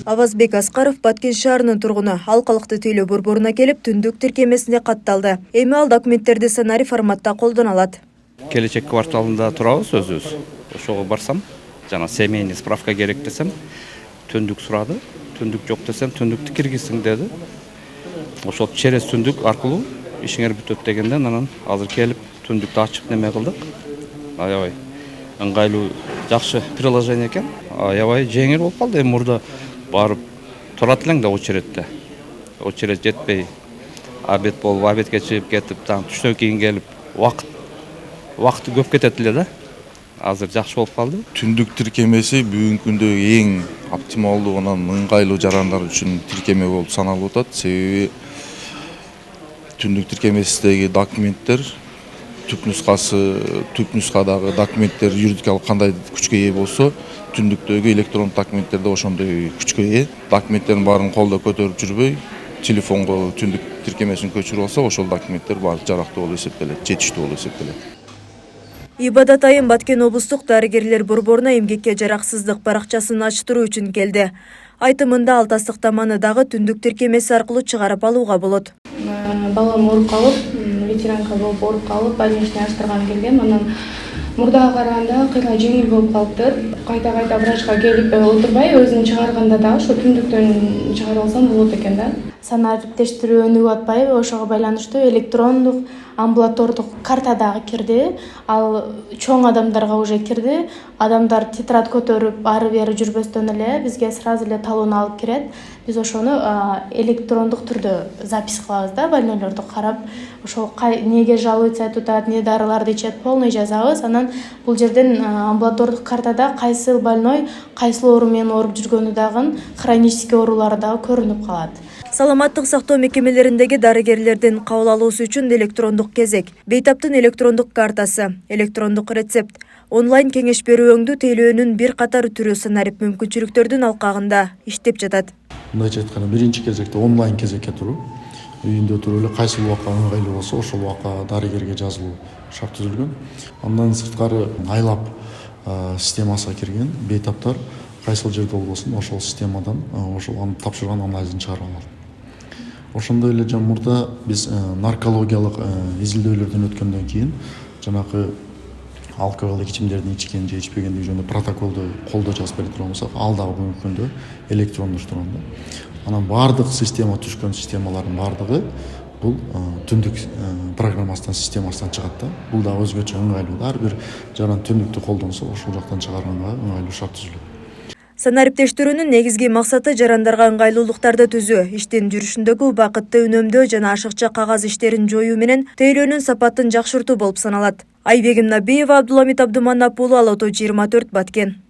Авазбек Аскаров Баткен шаарынын тургуну алкалыкты тейлөө борборуна келип түндүк тиркемесине катталды. Эми ал документтерди сценарий форматта колдоно алат. Келечек кварталында турабыз өзүбүз. Ошого барсам, жана семейный справка керек десем, түндүк сурады. Түндүк жок десем, түндүктү киргизсиң деди. Ошол через түндүк аркылуу ишиңер бүтөт дегенден анан азыр келип түндүктү ачып неме кылдык. Аябай ыңгайлуу, жакшы приложение экен. Аябай жеңил болуп калды. Эми мурда барып турат элең да очередте. Очеред жетпей, обед болуп, обедке чыгып кетип, түштөн кийин келип, вакыты көп кетет эле да. Азыр жакшы болуп калды. Түндүк тиркемеси бүгүнкү күндө эң оптималдуу анан ыңгайлуу жарандар үчүн тиркеме болуп саналып атат. Себеби түндүк тиркемесиндеги документтер түп нускадагы документтер юридикалык кандай күчкө ээ болсо, түндүктөгү электрондук документтер да ошондой күчкө ээ. Документтердин баарын колдо көтөрүп жүрбөй, телефонго түндүк тиркемесин көчүрүп алса, ошол документтер баары жарактуу болуп эсептелет, жетиштүү болуп эсептелет. Ибадат айым Баткен облустук дарыгерлер борборуна эмгекке жараксыздык баракчасын ачтыруу үчүн келди. Айтымында ал тастыктаманы дагы түндүк тиркемеси аркылуу чыгарып алууга болот. Балам ооруп калып, ветеранка болуп ооруп калып, больничный ачтырган келгем. Анан мурдага караганда кыйла жеңил болуп калыптыр. Кайта врачка келип отурбай, өзүн чыгарганда дагы ошо түндүктөн чыгарып алсам болот экен да. Санариптештирүү өнүгүп атпайбы, ошого байланыштуу электрондук амбулатордук карта дагы кирди. Ал чоң адамдарга уже кирди. Адамдар тетрадь көтөрүп, ары бери жүрбөстөн эле бизге сразу эле талон алып кирет. Биз ошону электрондук түрдө запись кылабыз да, больнойлорду карап, ошол неге жалуется тутат, эмне дарыларды ичет, полный жазабыз. Анан бул жерден амбулатордук картада кайсыл больной, кайсыл оору менен ооруп жүргөнү дагы, хронический оорулары дагы көрүнүп калат. Саламаттык сактоо мекемелериндеги дарыгерлердин кабыл алуусу үчүн электрондук кезек, бейтаптын электрондук картасы, электрондук рецепт, онлайн кеңеш берүүңдү тейлөөнүн бир катар түрү санарип мүмкүнчүлүктөрдүн алкагында иштеп жатат. Мындайча айтканда, биринчи кезекте онлайн кезекке туруу, үйүндө туруп эле кайсыл убакка ыңгайлуу болсо, ошол убакка дарыгерге жазылуу шарт түзүлгөн. Андан сырткары айлап системасына кирген бейтаптар кайсыл жерде болбосун, ошол системадан ошол тапшырган анализин чыгарып алат. Ошондой эле мурда биз наркологиялык изилдөөлөрдөн өткөндөн кийин жанакы алкоголдук ичимдердин ичкен же ичпегендиги жөнүндө протоколду колдо жазып бере турган болсок, ал дагы бүгүнкү күндө электрондоштурган да. Анан баардык система түшкөн системалардын баардыгы бул түндүк программасынан, системасынан чыгат да. Бул дагы өзгөчө ыңгайлуу. Ар бир жаран түндүктү колдонсо, ошол жактан чыгарганга ыңгайлуу шарт түзүлөт. Санариптештирүүнүн негизги максаты жарандарга ыңгайлуулуктарды түзүү, иштин жүрүшүндөгү убакытты үнөмдөө жана ашыкча кагаз иштерин жоюу менен тейлөөнүн сапатын жакшыртуу болуп саналат. Айбегим Набиева, Абдуламит Абдуманап уулу, Ала-Тоо 24, Баткен.